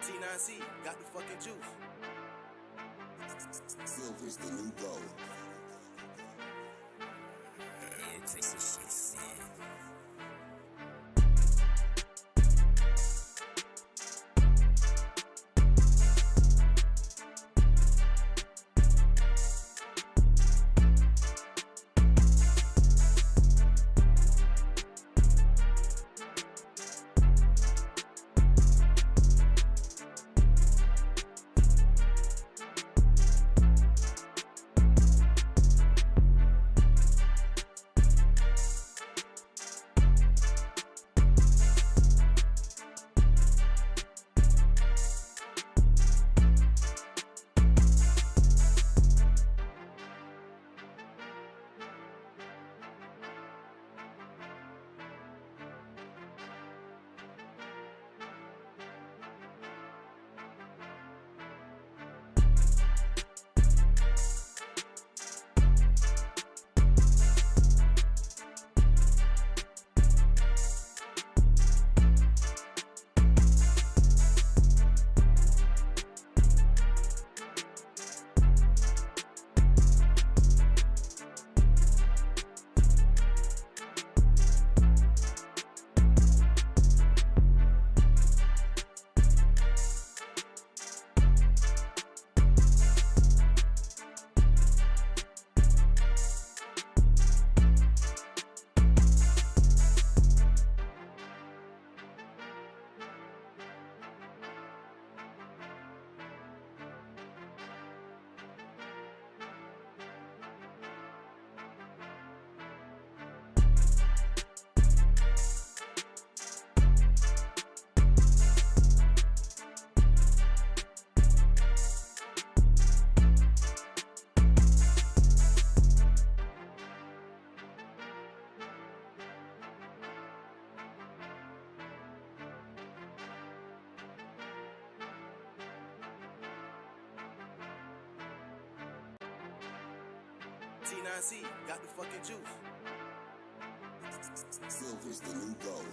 T9C got the fucking juice. Silver's the new gold. Chris, this shit's fun. T9C got the fucking juice. Silver's the new gold.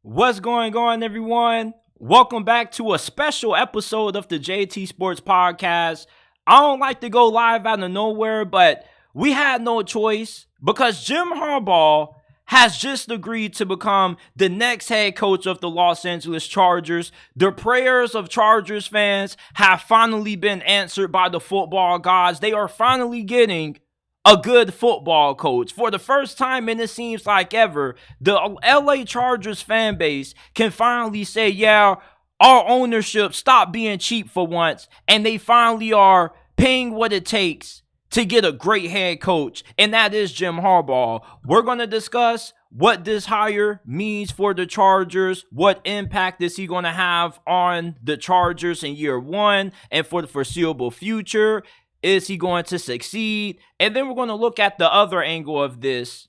What's going on, everyone? Welcome back to a special episode of the JT Sports Podcast. I don't like to go live out of nowhere, but we had no choice because Jim Harbaugh has just agreed to become the next head coach of the Los Angeles Chargers. The prayers of Chargers fans have finally been answered by the football gods. They are finally getting a good football coach. For the first time, and it seems like ever, the LA Chargers fan base can finally say, yeah, our ownership stopped being cheap for once, and they finally are paying what it takes to get a great head coach, and that is Jim Harbaugh. We're going to discuss what this hire means for the Chargers, what impact is he going to have on the Chargers in year one and for the foreseeable future. Is he going to succeed? And then we're going to look at the other angle of this.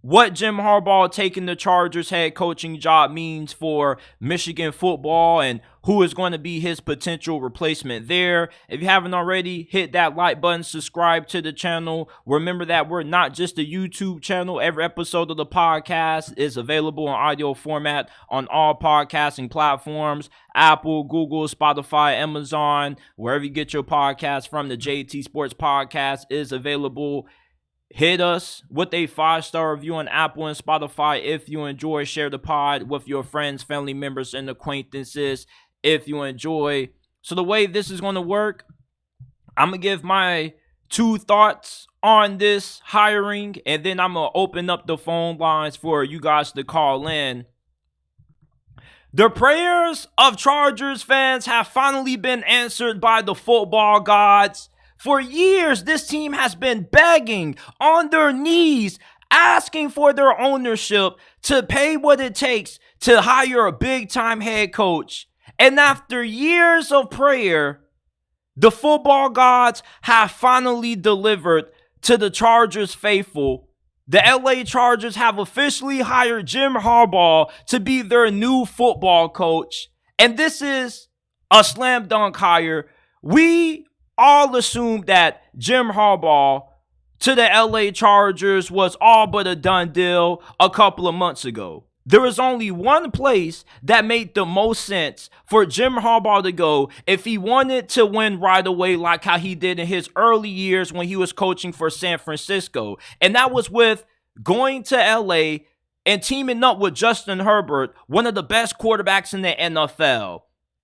What Jim Harbaugh taking the Chargers head coaching job means for Michigan football and who is going to be his potential replacement there. If you haven't already, hit that like button, subscribe to the channel. Remember that we're not just a YouTube channel. Every episode of the podcast is available in audio format on all podcasting platforms: Apple, Google, Spotify, Amazon, wherever you get your podcast from. The JT Sports Podcast is available. Hit us with a 5-star review on Apple and Spotify if you enjoy. Share the pod with your friends, family members, and acquaintances if you enjoy. So the way this is going to work, I'm going to give my 2 thoughts on this hiring, and then I'm going to open up the phone lines for you guys to call in. The prayers of Chargers fans have finally been answered by the football gods. For years, this team has been begging on their knees, asking for their ownership to pay what it takes to hire a big-time head coach. And after years of prayer, the football gods have finally delivered to the Chargers faithful. The LA Chargers have officially hired Jim Harbaugh to be their new football coach. And this is a slam dunk hire. We all assumed that Jim Harbaugh to the LA Chargers was all but a done deal a couple of months ago. There was only one place that made the most sense for Jim Harbaugh to go if he wanted to win right away, like how he did in his early years when he was coaching for San Francisco. And that was with going to LA and teaming up with Justin Herbert, one of the best quarterbacks in the NFL.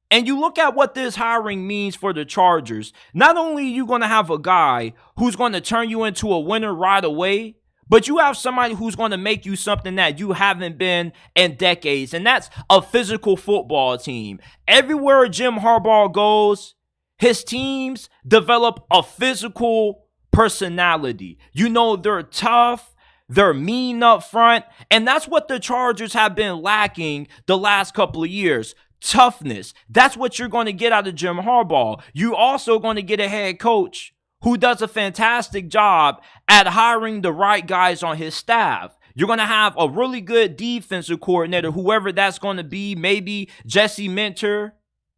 And you look at what this hiring means for the Chargers. Not only are you going to have a guy who's going to turn you into a winner right away, but you have somebody who's going to make you something that you haven't been in decades, and that's a physical football team. Everywhere Jim Harbaugh goes, his teams develop a physical personality. You know, they're tough, they're mean up front, and that's what the Chargers have been lacking the last couple of years. Toughness. That's what you're going to get out of Jim Harbaugh. You're also going to get a head coach who does a fantastic job at hiring the right guys on his staff. You're going to have a really good defensive coordinator, whoever that's going to be. Maybe Jesse Minter,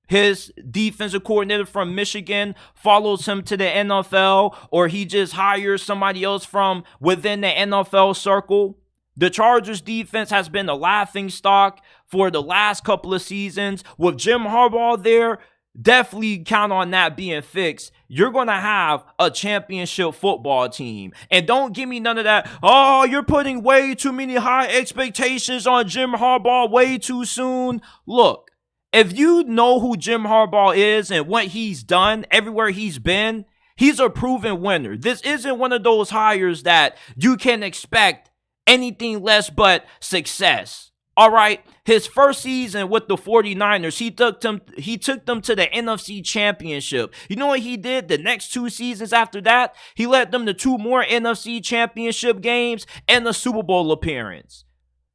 his defensive coordinator from Michigan, follows him to the NFL, or he just hires somebody else from within the NFL circle. The Chargers defense has been a laughingstock for the last couple of seasons. With Jim Harbaugh there, definitely count on that being fixed. You're going to have a championship football team. And don't give me none of that, oh, you're putting way too many high expectations on Jim Harbaugh way too soon. Look, if you know who Jim Harbaugh is and what he's done everywhere he's been, he's a proven winner. This isn't one of those hires that you can expect anything less but success. All right, his first season with the 49ers, he took them to the NFC Championship. You know what he did the next 2 seasons after that? He led them to 2 more NFC Championship games and a Super Bowl appearance.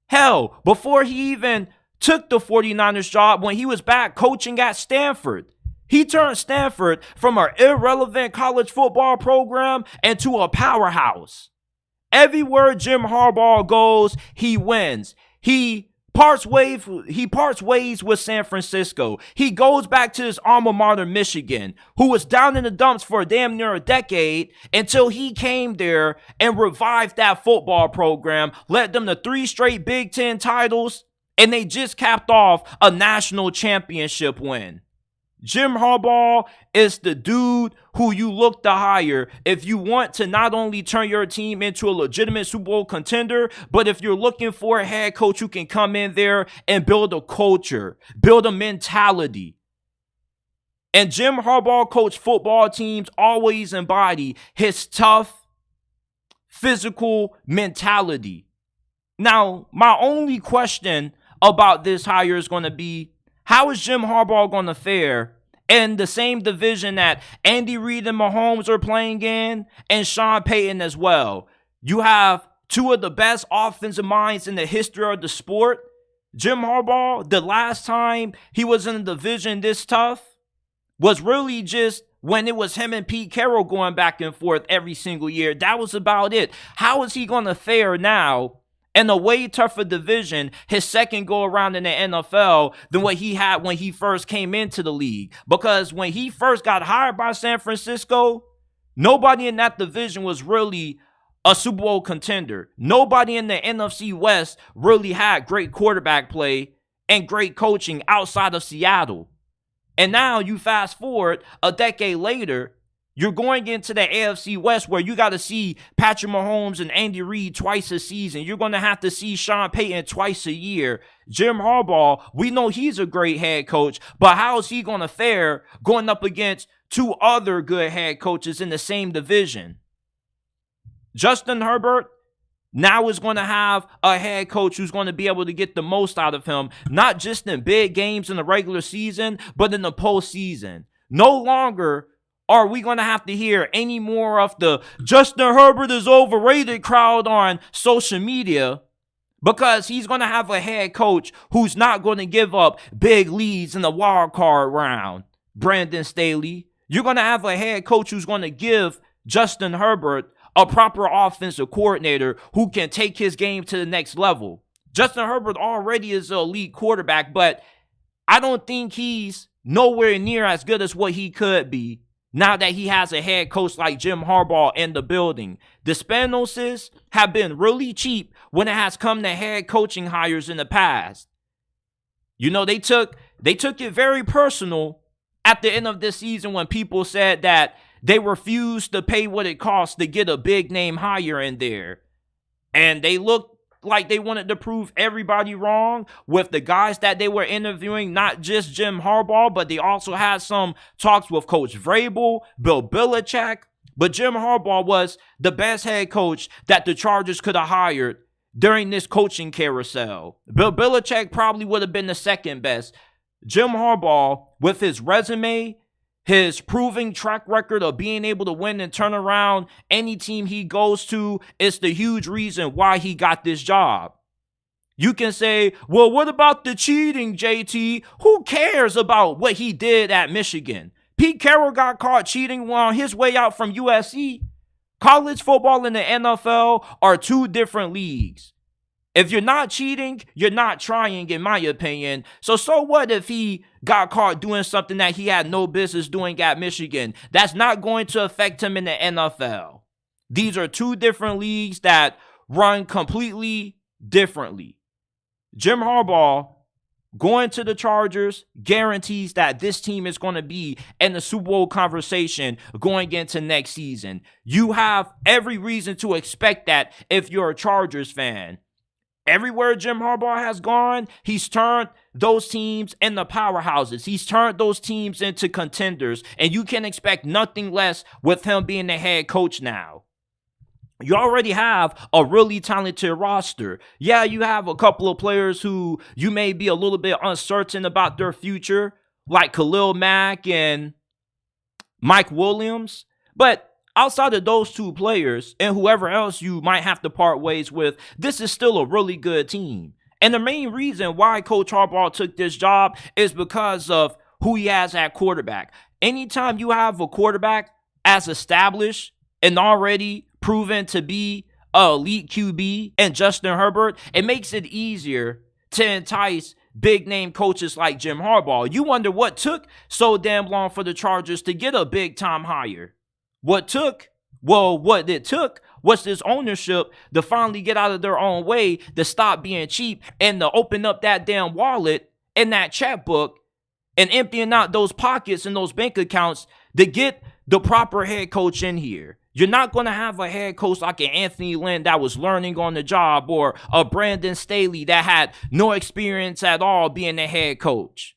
Hell, before he even took the 49ers job, when he was back coaching at Stanford, he turned Stanford from an irrelevant college football program into a powerhouse. Everywhere Jim Harbaugh goes, he wins. He parts ways with San Francisco. He goes back to his alma mater, Michigan, who was down in the dumps for damn near a decade until he came there and revived that football program, led them to 3 straight Big Ten titles, and they just capped off a national championship win. Jim Harbaugh is the dude who you look to hire if you want to not only turn your team into a legitimate Super Bowl contender, but if you're looking for a head coach who can come in there and build a culture, build a mentality. And Jim Harbaugh coached football teams always embody his tough, physical mentality. Now, my only question about this hire is going to be, how is Jim Harbaugh going to fare in the same division that Andy Reid and Mahomes are playing in, and Sean Payton as well? You have 2 of the best offensive minds in the history of the sport. Jim Harbaugh, the last time he was in a division this tough was really just when it was him and Pete Carroll going back and forth every single year. That was about it. How is he going to fare now in a way tougher division, his second go around in the NFL, than what he had when he first came into the league? Because when he first got hired by San Francisco, nobody in that division was really a Super Bowl contender. Nobody in the NFC West really had great quarterback play and great coaching outside of Seattle. And now you fast forward a decade later, you're going into the AFC West where you got to see Patrick Mahomes and Andy Reid twice a season. You're going to have to see Sean Payton twice a year. Jim Harbaugh, we know he's a great head coach, but how is he going to fare going up against 2 other good head coaches in the same division? Justin Herbert now is going to have a head coach who's going to be able to get the most out of him, not just in big games in the regular season, but in the postseason. No longer are we going to have to hear any more of the Justin Herbert is overrated crowd on social media, because he's going to have a head coach who's not going to give up big leads in the wild card round. Brandon Staley, you're going to have a head coach who's going to give Justin Herbert a proper offensive coordinator who can take his game to the next level. Justin Herbert already is an elite quarterback, but I don't think he's nowhere near as good as what he could be now that he has a head coach like Jim Harbaugh in the building. The Spanoses have been really cheap when it has come to head coaching hires in the past. You know, they took it very personal at the end of this season when people said that they refused to pay what it costs to get a big name hire in there. And they looked like they wanted to prove everybody wrong with the guys that they were interviewing, not just Jim Harbaugh, but they also had some talks with Coach Vrabel, Bill Belichick. But Jim Harbaugh was the best head coach that the Chargers could have hired during this coaching carousel. Bill Belichick probably would have been the second best. Jim Harbaugh, with his resume, his proving track record of being able to win and turn around any team he goes to, is the huge reason why he got this job. You can say, well, what about the cheating, JT? Who cares about what he did at Michigan? Pete Carroll got caught cheating on his way out from USC. College football and the NFL are two different leagues. If you're not cheating, you're not trying, in my opinion. So what if he got caught doing something that he had no business doing at Michigan? That's not going to affect him in the NFL. These are two different leagues that run completely differently. Jim Harbaugh going to the Chargers guarantees that this team is going to be in the Super Bowl conversation going into next season. You have every reason to expect that if you're a Chargers fan. Everywhere Jim Harbaugh has gone, he's turned those teams into powerhouses. He's turned those teams into contenders, and you can expect nothing less with him being the head coach now. You already have a really talented roster. Yeah, you have a couple of players who you may be a little bit uncertain about their future, like Khalil Mack and Mike Williams, but outside of those two players and whoever else you might have to part ways with, this is still a really good team. And the main reason why Coach Harbaugh took this job is because of who he has at quarterback. Anytime you have a quarterback as established and already proven to be an elite QB and Justin Herbert, it makes it easier to entice big name coaches like Jim Harbaugh. You wonder what took so damn long for the Chargers to get a big time hire. What it took was this ownership to finally get out of their own way, to stop being cheap, and to open up that damn wallet and that checkbook and emptying out those pockets and those bank accounts to get the proper head coach in here. You're not going to have a head coach like an Anthony Lynn that was learning on the job, or a Brandon Staley that had no experience at all being a head coach.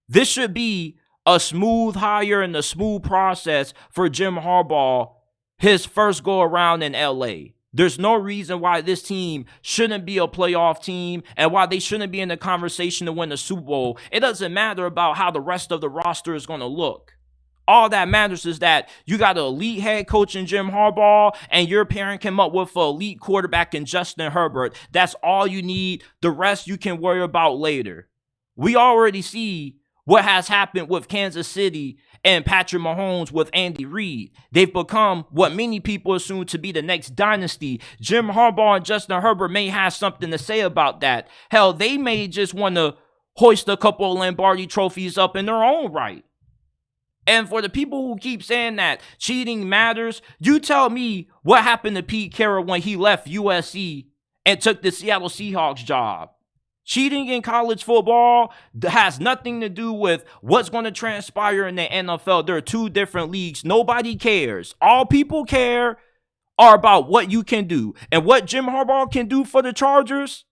This should be a smooth hire and a smooth process for Jim Harbaugh, his first go around in LA. There's no reason why this team shouldn't be a playoff team and why they shouldn't be in the conversation to win the Super Bowl. It doesn't matter about how the rest of the roster is going to look. All that matters is that you got an elite head coach in Jim Harbaugh, and your parent came up with an elite quarterback in Justin Herbert. That's all you need. The rest you can worry about later. We already see what has happened with Kansas City and Patrick Mahomes with Andy Reid. They've become what many people assume to be the next dynasty. Jim Harbaugh and Justin Herbert may have something to say about that. Hell, they may just want to hoist a couple of Lombardi trophies up in their own right. And for the people who keep saying that cheating matters, you tell me what happened to Pete Carroll when he left USC and took the Seattle Seahawks job. Cheating in college football has nothing to do with what's going to transpire in the NFL. There are two different leagues. Nobody cares. All people care are about what you can do. And what Jim Harbaugh can do for the Chargers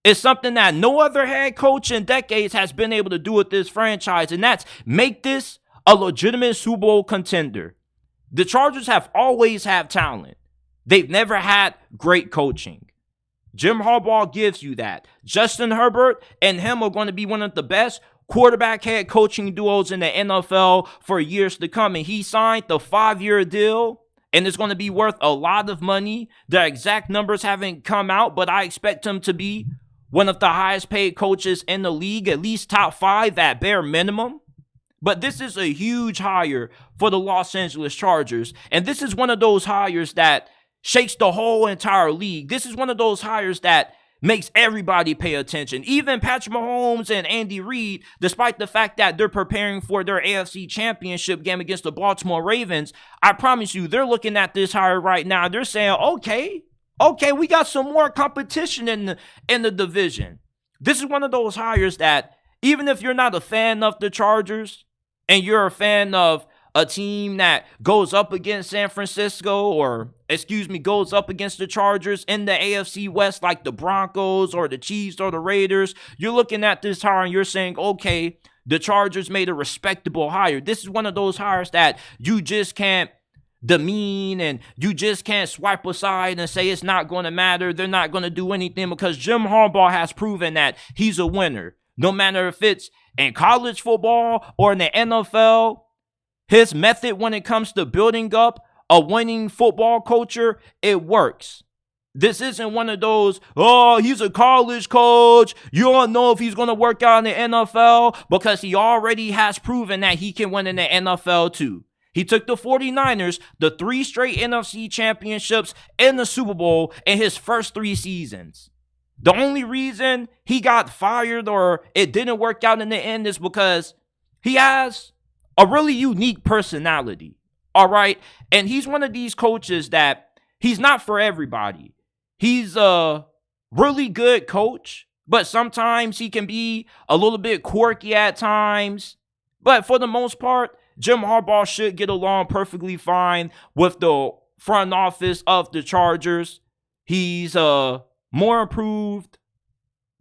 is something that no other head coach in decades has been able to do with this franchise. And that's make this a legitimate Super Bowl contender. The Chargers have always had talent. They've never had great coaching. Jim Harbaugh gives you that. Justin Herbert and him are going to be one of the best quarterback head coaching duos in the NFL for years to come. And he signed the 5-year deal, and it's going to be worth a lot of money. The exact numbers haven't come out, but I expect him to be one of the highest paid coaches in the league, at least top 5 at bare minimum. But this is a huge hire for the Los Angeles Chargers. And this is one of those hires that shakes the whole entire league. This is one of those hires that makes everybody pay attention. Even Patrick Mahomes and Andy Reid, despite the fact that they're preparing for their AFC Championship game against the Baltimore Ravens, I promise you, they're looking at this hire right now. They're saying, okay, Okay, we got some more competition in the division. This is one of those hires that even if you're not a fan of the Chargers and you're a fan of a team that goes up against San Francisco goes up against the Chargers in the AFC West like the Broncos or the Chiefs or the Raiders, you're looking at this hire and you're saying, okay, the Chargers made a respectable hire. This is one of those hires that you just can't demean and you just can't swipe aside and say it's not going to matter. They're not going to do anything because Jim Harbaugh has proven that he's a winner. No matter if it's in college football or in the NFL, his method when it comes to building up a winning football culture, it works. This isn't one of those, oh, he's a college coach. You don't know if he's going to work out in the NFL because he already has proven that he can win in the NFL too. He took the 49ers, the 3 straight NFC championships and the Super Bowl in his first 3 seasons. The only reason he got fired or it didn't work out in the end is because he has a really unique personality, all right? And he's one of these coaches that he's not for everybody. He's a really good coach, but sometimes he can be a little bit quirky at times. But for the most part, Jim Harbaugh should get along perfectly fine with the front office of the Chargers. He's a more improved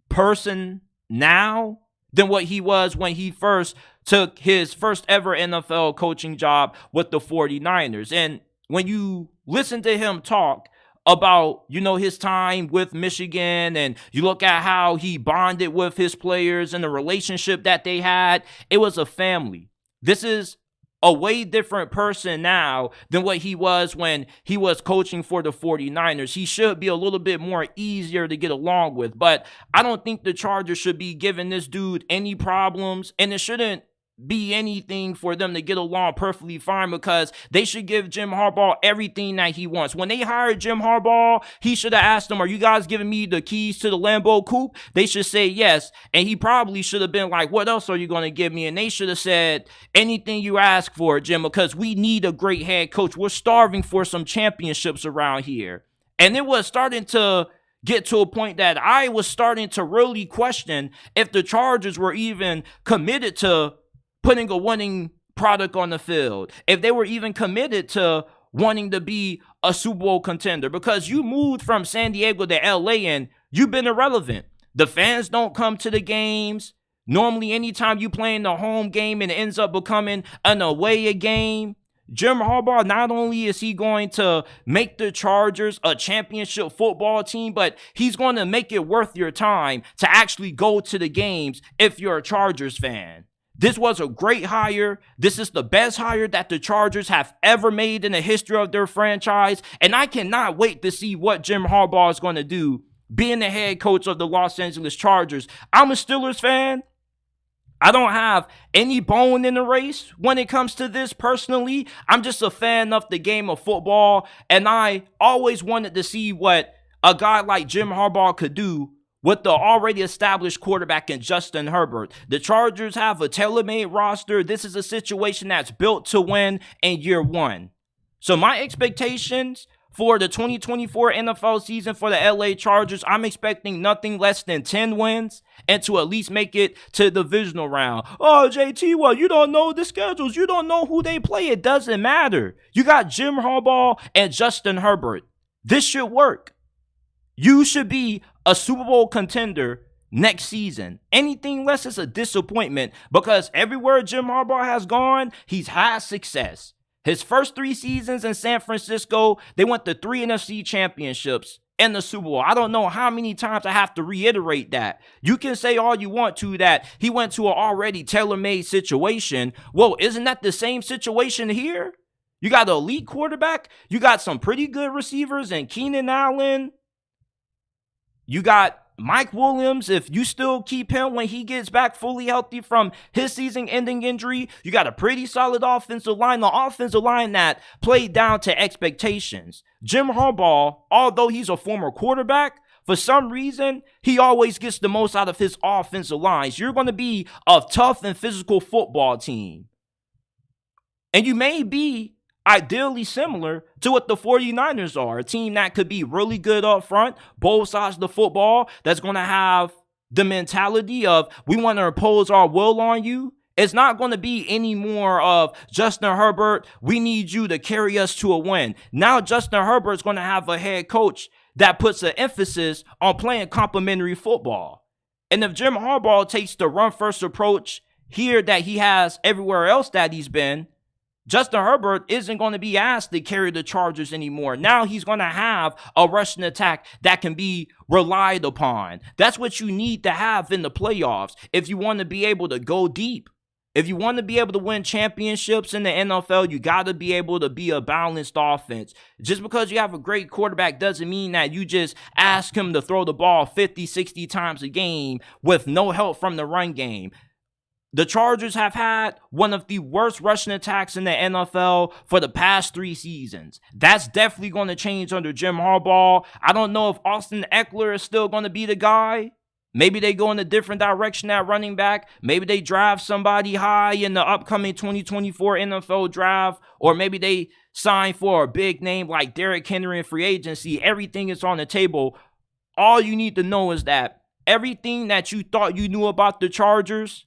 person now than what he was when he first took his first ever NFL coaching job with the 49ers. And when you listen to him talk about, his time with Michigan and you look at how he bonded with his players and the relationship that they had, it was a family. This is a way different person now than what he was when he was coaching for the 49ers. He should be a little bit more easier to get along with, but I don't think the Chargers should be giving this dude any problems, and it shouldn't be anything for them to get along perfectly fine because they should give Jim Harbaugh everything that he wants. When they hired Jim Harbaugh, he should have asked them, are you guys giving me the keys to the Lambeau Coupe? They should say yes. And he probably should have been like, what else are you going to give me? And they should have said, anything you ask for, Jim, because we need a great head coach. We're starving for some championships around here. And it was starting to get to a point that I was starting to really question if the Chargers were even committed to putting a winning product on the field, if they were even committed to wanting to be a Super Bowl contender, because you moved from San Diego to LA and you've been irrelevant. The fans don't come to the games. Normally, anytime you play in the home game and it ends up becoming an away game, Jim Harbaugh, not only is he going to make the Chargers a championship football team, but he's going to make it worth your time to actually go to the games if you're a Chargers fan. This was a great hire. This is the best hire that the Chargers have ever made in the history of their franchise. And I cannot wait to see what Jim Harbaugh is going to do being the head coach of the Los Angeles Chargers. I'm a Steelers fan. I don't have any bone in the race when it comes to this personally. I'm just a fan of the game of football. And I always wanted to see what a guy like Jim Harbaugh could do with the already established quarterback in Justin Herbert. The Chargers have a tailor-made roster. This is a situation that's built to win in year one. So my expectations for the 2024 NFL season for the LA Chargers, I'm expecting nothing less than 10 wins and to at least make it to the divisional round. Oh, JT, well, you don't know the schedules. You don't know who they play. It doesn't matter. You got Jim Harbaugh and Justin Herbert. This should work. You should be a Super Bowl contender next season. Anything less is a disappointment because everywhere Jim Harbaugh has gone, he's had success. His first 3 seasons in San Francisco, they went to 3 NFC championships and the Super Bowl. I don't know how many times I have to reiterate that. You can say all you want to that he went to an already tailor-made situation. Well, isn't that the same situation here? You got an elite quarterback. You got some pretty good receivers and Keenan Allen. You got Mike Williams, if you still keep him when he gets back fully healthy from his season-ending injury. You got a pretty solid offensive line, the offensive line that played down to expectations. Jim Harbaugh, although he's a former quarterback, for some reason, he always gets the most out of his offensive lines. You're going to be a tough and physical football team. And you may be ideally similar to what the 49ers are. A team that could be really good up front, both sides of the football, that's going to have the mentality of we want to impose our will on you. It's not going to be any more of Justin Herbert, we need you to carry us to a win. Now Justin Herbert's going to have a head coach that puts an emphasis on playing complementary football. And if Jim Harbaugh takes the run-first approach here that he has everywhere else that he's been, Justin Herbert isn't going to be asked to carry the Chargers anymore. Now he's going to have a rushing attack that can be relied upon. That's what you need to have in the playoffs if you want to be able to go deep. If you want to be able to win championships in the NFL, you got to be able to be a balanced offense. Just because you have a great quarterback doesn't mean that you just ask him to throw the ball 50, 60 times a game with no help from the run game. The Chargers have had one of the worst rushing attacks in the NFL for the past 3 seasons. That's definitely going to change under Jim Harbaugh. I don't know if Austin Eckler is still going to be the guy. Maybe they go in a different direction at running back. Maybe they draft somebody high in the upcoming 2024 NFL draft. Or maybe they sign for a big name like Derrick Henry in free agency. Everything is on the table. All you need to know is that everything that you thought you knew about the Chargers,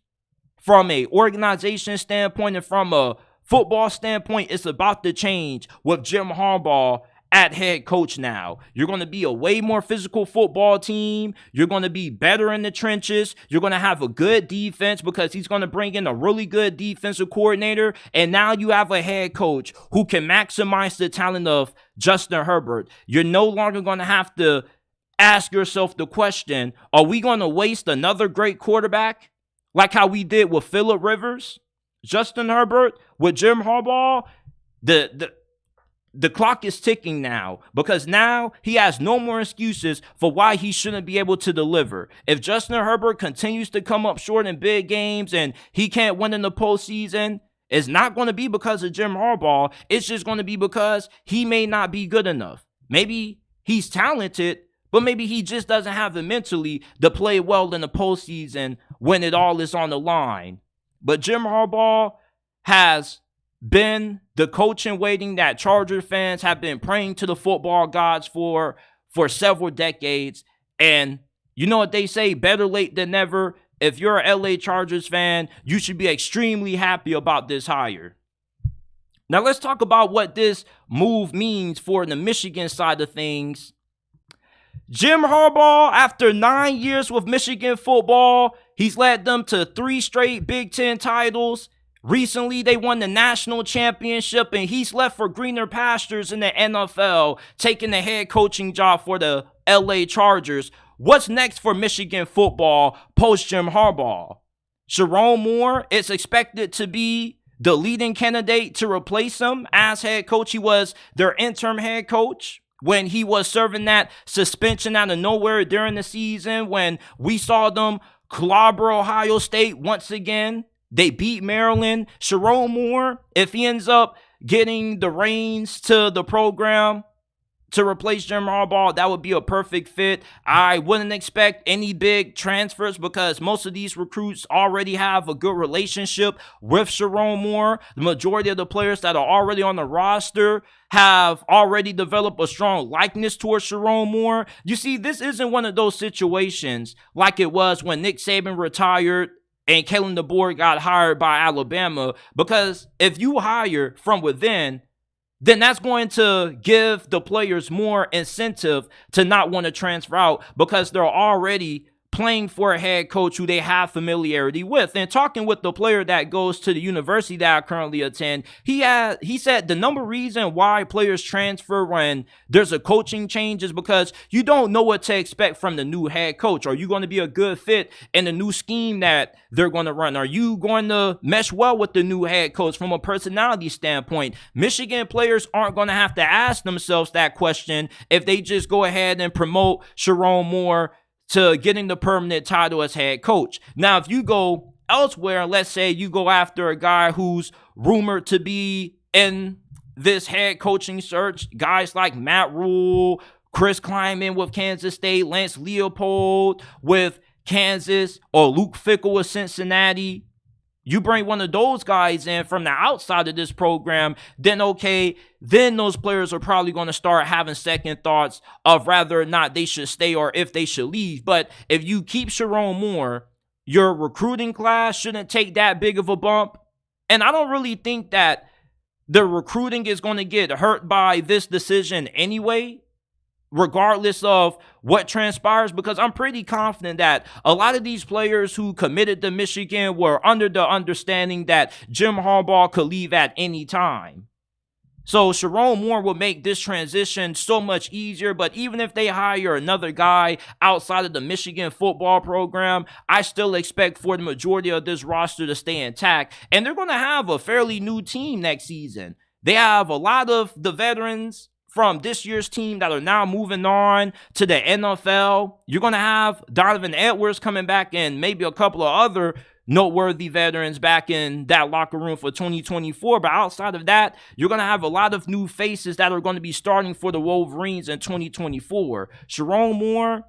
from a organization standpoint and from a football standpoint, it's about to change with Jim Harbaugh at head coach now. You're going to be a way more physical football team. You're going to be better in the trenches. You're going to have a good defense because he's going to bring in a really good defensive coordinator. And now you have a head coach who can maximize the talent of Justin Herbert. You're no longer going to have to ask yourself the question, are we going to waste another great quarterback like how we did with Phillip Rivers? Justin Herbert with Jim Harbaugh, the clock is ticking now because now he has no more excuses for why he shouldn't be able to deliver. If Justin Herbert continues to come up short in big games and he can't win in the postseason, it's not going to be because of Jim Harbaugh. It's just going to be because he may not be good enough. Maybe he's talented, but maybe he just doesn't have the mentally to play well in the postseason when it all is on the line. But Jim Harbaugh has been the coach in waiting that Charger fans have been praying to the football gods for several decades. And you know what they say, better late than never. If you're a LA Chargers fan, you should be extremely happy about this hire. Now let's talk about what this move means for the Michigan side of things. Jim Harbaugh, after 9 years with Michigan football, he's led them to 3 straight Big Ten titles. Recently, they won the national championship, and he's left for greener pastures in the NFL, taking the head coaching job for the LA Chargers. What's next for Michigan football post Jim Harbaugh? Sharon Moore is expected to be the leading candidate to replace him as head coach. He was their interim head coach when he was serving that suspension out of nowhere during the season, when we saw them clobber Ohio State once again. They beat Maryland. Sharon Moore, if he ends up getting the reins to the program to replace Jim Harbaugh, that would be a perfect fit. I wouldn't expect any big transfers because most of these recruits already have a good relationship with Sharon Moore. The majority of the players that are already on the roster have already developed a strong likeness towards Sharon Moore. You see, this isn't one of those situations like it was when Nick Saban retired and Kalen DeBoer got hired by Alabama, because if you hire from within, then that's going to give the players more incentive to not want to transfer out because they're already playing for a head coach who they have familiarity with. And talking with the player that goes to the university that I currently attend, he said the number reason why players transfer when there's a coaching change is because you don't know what to expect from the new head coach. Are you going to be a good fit in the new scheme that they're going to run? Are you going to mesh well with the new head coach from a personality standpoint? Michigan players aren't going to have to ask themselves that question if they just go ahead and promote Sharon Moore to getting the permanent title as head coach. Now, if you go elsewhere, let's say you go after a guy who's rumored to be in this head coaching search, guys like Matt Rule, Chris Kleiman with Kansas State, Lance Leopold with Kansas, or Luke Fickell with Cincinnati, You bring one of those guys in from the outside of this program, then okay, then those players are probably going to start having second thoughts of whether or not they should stay or if they should leave. But if you keep Sharon Moore, your recruiting class shouldn't take that big of a bump. And I don't really think that the recruiting is going to get hurt by this decision anyway, regardless of what transpires, because I'm pretty confident that a lot of these players who committed to Michigan were under the understanding that Jim Harbaugh could leave at any time. So Sharon Moore will make this transition so much easier, but even if they hire another guy outside of the Michigan football program, I still expect for the majority of this roster to stay intact, and they're going to have a fairly new team next season. They have a lot of the veterans from this year's team that are now moving on to the NFL. You're going to have Donovan Edwards coming back and maybe a couple of other noteworthy veterans back in that locker room for 2024. But outside of that, you're going to have a lot of new faces that are going to be starting for the Wolverines in 2024. Sharon Moore,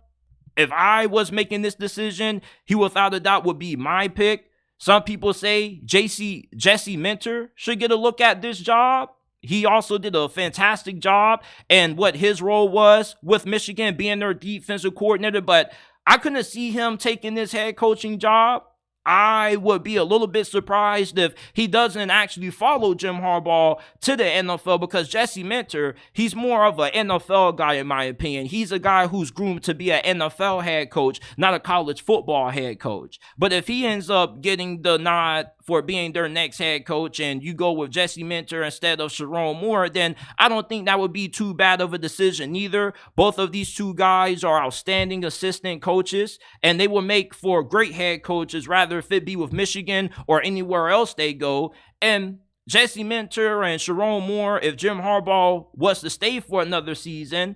if I was making this decision, he without a doubt would be my pick. Some people say Jesse Minter should get a look at this job. He also did a fantastic job and what his role was with Michigan, being their defensive coordinator, but I couldn't see him taking this head coaching job. I would be a little bit surprised if he doesn't actually follow Jim Harbaugh to the NFL, because Jesse Minter, he's more of an NFL guy in my opinion. He's a guy who's groomed to be an NFL head coach, not a college football head coach. But if he ends up getting the nod for being their next head coach and you go with Jesse Minter instead of Sharon Moore, then I don't think that would be too bad of a decision either. Both of these two guys are outstanding assistant coaches, and they will make for great head coaches, rather if it be with Michigan or anywhere else they go. And Jesse Minter and Sharon Moore, if Jim Harbaugh was to stay for another season,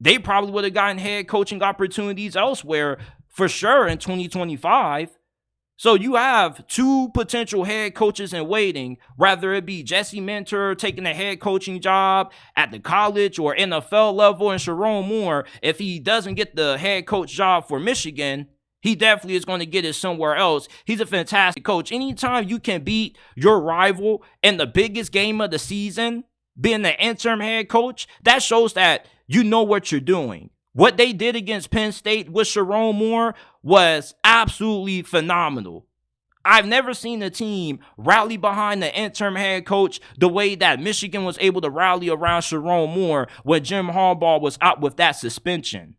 they probably would have gotten head coaching opportunities elsewhere for sure in 2025. So you have two potential head coaches in waiting, whether it be Jesse Minter taking a head coaching job at the college or NFL level, and Sharon Moore, if he doesn't get the head coach job for Michigan, he definitely is going to get it somewhere else. He's a fantastic coach. Anytime you can beat your rival in the biggest game of the season, being the interim head coach, that shows that you know what you're doing. What they did against Penn State with Sharon Moore was absolutely phenomenal. I've never seen a team rally behind the interim head coach the way that Michigan was able to rally around Sharon Moore when Jim Harbaugh was out with that suspension.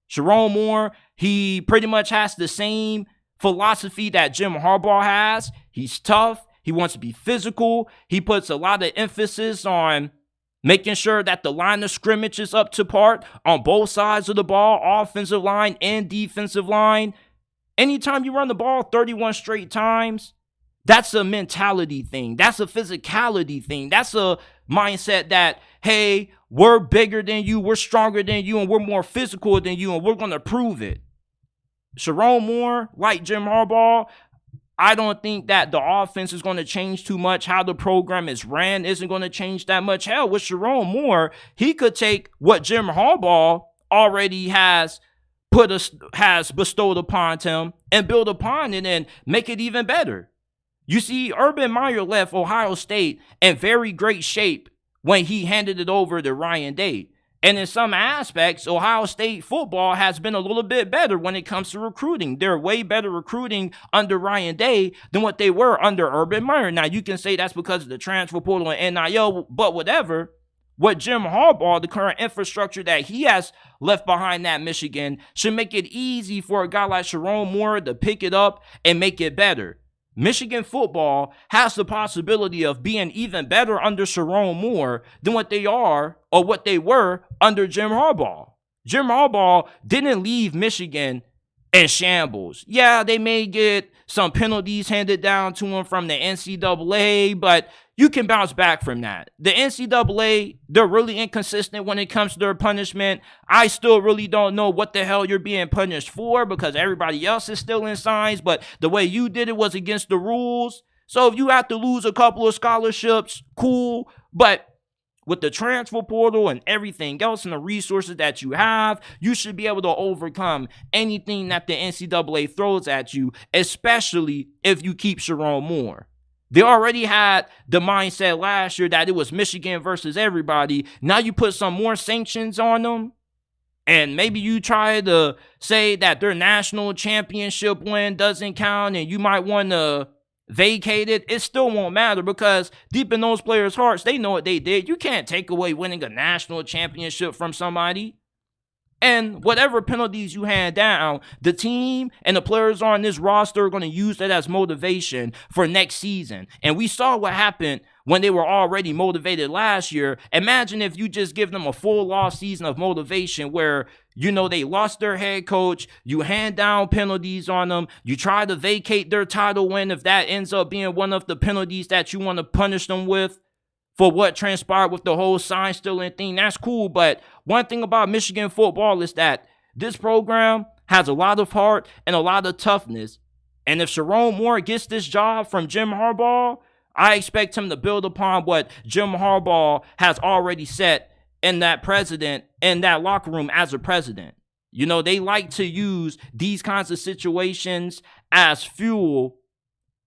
Sharon Moore, he pretty much has the same philosophy that Jim Harbaugh has. He's tough. He wants to be physical. He puts a lot of emphasis on making sure that the line of scrimmage is up to par on both sides of the ball, offensive line and defensive line. Anytime you run the ball 31 straight times, that's a mentality thing. That's a physicality thing. That's a mindset that, hey, we're bigger than you, we're stronger than you, and we're more physical than you, and we're going to prove it. Sharon Moore, like Jim Harbaugh, I don't think that the offense is going to change too much. How the program is ran isn't going to change that much. Hell, with Sharon Moore, he could take what Jim Harbaugh already has bestowed upon him and build upon it and make it even better. You see, Urban Meyer left Ohio State in very great shape when he handed it over to Ryan Day. And in some aspects, Ohio State football has been a little bit better when it comes to recruiting. They're way better recruiting under Ryan Day than what they were under Urban Meyer. Now, you can say that's because of the transfer portal and NIL, but whatever. What Jim Harbaugh, the current infrastructure that he has left behind at Michigan, should make it easy for a guy like Sharon Moore to pick it up and make it better. Michigan football has the possibility of being even better under Sharon Moore than what they are or what they were under Jim Harbaugh. Jim Harbaugh didn't leave Michigan in shambles. Yeah, they may get some penalties handed down to them from the NCAA, but you can bounce back from that. The NCAA, they're really inconsistent when it comes to their punishment. I still really don't know what the hell you're being punished for because everybody else is still in signs, but the way you did it was against the rules. So if you have to lose a couple of scholarships, cool, but with the transfer portal and everything else and the resources that you have, you should be able to overcome anything that the NCAA throws at you, especially if you keep Sharon Moore. They already had the mindset last year that it was Michigan versus everybody. Now you put some more sanctions on them, and maybe you try to say that their national championship win doesn't count and you might want to vacate it. It still won't matter because deep in those players' hearts, they know what they did. You can't take away winning a national championship from somebody. And whatever penalties you hand down, the team and the players on this roster are going to use that as motivation for next season. And we saw what happened when they were already motivated last year. Imagine if you just give them a full off season of motivation where, you know, they lost their head coach, you hand down penalties on them, you try to vacate their title win if that ends up being one of the penalties that you want to punish them with. For what transpired with the whole sign stealing thing, that's cool. But one thing about Michigan football is that this program has a lot of heart and a lot of toughness. And if Sharon Moore gets this job from Jim Harbaugh, I expect him to build upon what Jim Harbaugh has already set in that locker room as a president. You know, they like to use these kinds of situations as fuel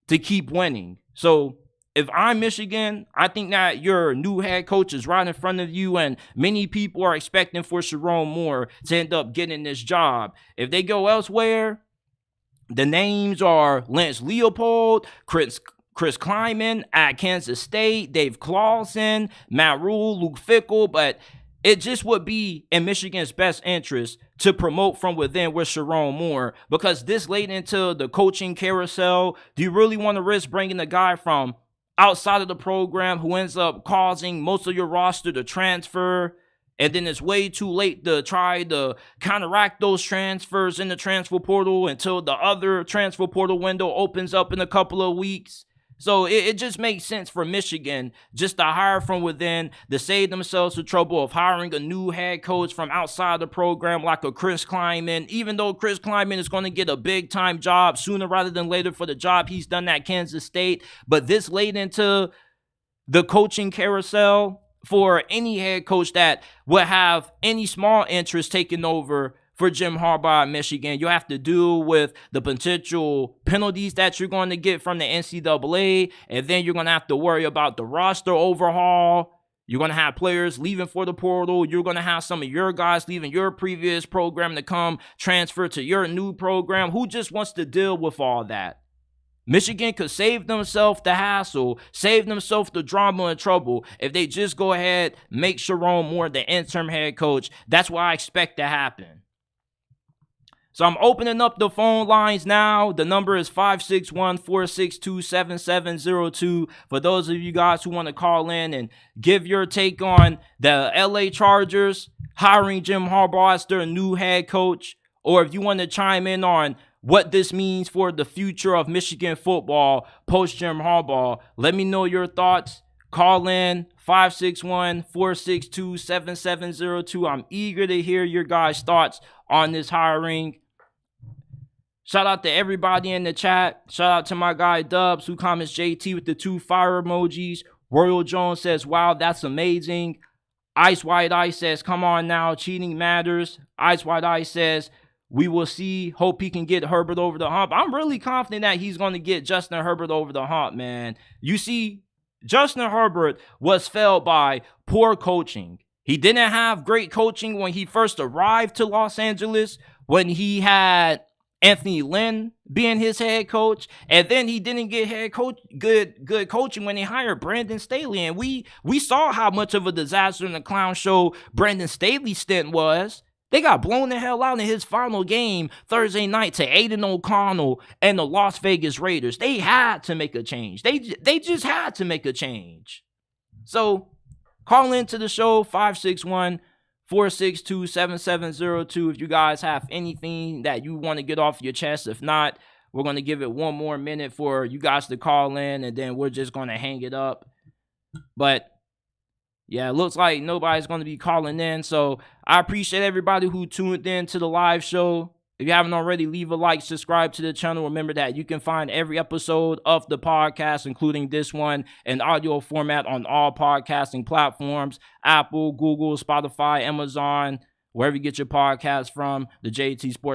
to keep winning. So if I'm Michigan, I think that your new head coach is right in front of you, and many people are expecting for Sharon Moore to end up getting this job. If they go elsewhere, the names are Lance Leopold, Chris Kleiman at Kansas State, Dave Clawson, Matt Rule, Luke Fickell, but it just would be in Michigan's best interest to promote from within with Sharon Moore, because this late into the coaching carousel, do you really want to risk bringing a guy from outside of the program who ends up causing most of your roster to transfer, and then it's way too late to try to counteract those transfers in the transfer portal until the other transfer portal window opens up in a couple of weeks? So it just makes sense for Michigan just to hire from within, to save themselves the trouble of hiring a new head coach from outside the program like a Chris Kleiman, even though Chris Kleiman is going to get a big-time job sooner rather than later for the job he's done at Kansas State. But this late into the coaching carousel, for any head coach that would have any small interest taking over for Jim Harbaugh at Michigan, you have to deal with the potential penalties that you're going to get from the NCAA, and then you're going to have to worry about the roster overhaul. You're going to have players leaving for the portal. You're going to have some of your guys leaving your previous program to come transfer to your new program. Who just wants to deal with all that? Michigan could save themselves the hassle, save themselves the drama and trouble if they just go ahead, make Sharon Moore the interim head coach. That's what I expect to happen. So I'm opening up the phone lines now. The number is 561-462-7702 for those of you guys who want to call in and give your take on the LA Chargers hiring Jim Harbaugh as their new head coach, or if you want to chime in on what this means for the future of Michigan football post Jim Harbaugh. Let me know your thoughts. Call in 561-462-7702. I'm eager to hear your guys' thoughts on this hiring. Shout out to everybody in the chat. Shout out to my guy Dubs, who comments JT with the 2 fire emojis. Royal Jones says, wow, that's amazing. Ice White Ice says, come on now, cheating matters. Ice White Ice says, we will see. Hope he can get Herbert over the hump. I'm really confident that he's going to get Justin Herbert over the hump, man. You see, Justin Herbert was failed by poor coaching. He didn't have great coaching when he first arrived to Los Angeles, when he had Anthony Lynn being his head coach, and then he didn't get head coach good coaching when he hired Brandon Staley. And we saw how much of a disaster in the clown show Brandon Staley's stint was. They got blown the hell out in his final game Thursday night to Aiden O'Connell and the Las Vegas Raiders. They had to make a change. They just had to make a change. So call into the show 561-462-7702 if you guys have anything that you want to get off your chest. If not, we're going to give it one more minute for you guys to call in, and then we're just going to hang it up. But yeah, it looks like nobody's going to be calling in. So I appreciate everybody who tuned in to the live show. If you haven't already, leave a like, subscribe to the channel. Remember that you can find every episode of the podcast, including this one, in audio format on all podcasting platforms: Apple, Google, Spotify, Amazon, wherever you get your podcast from. The JT Sports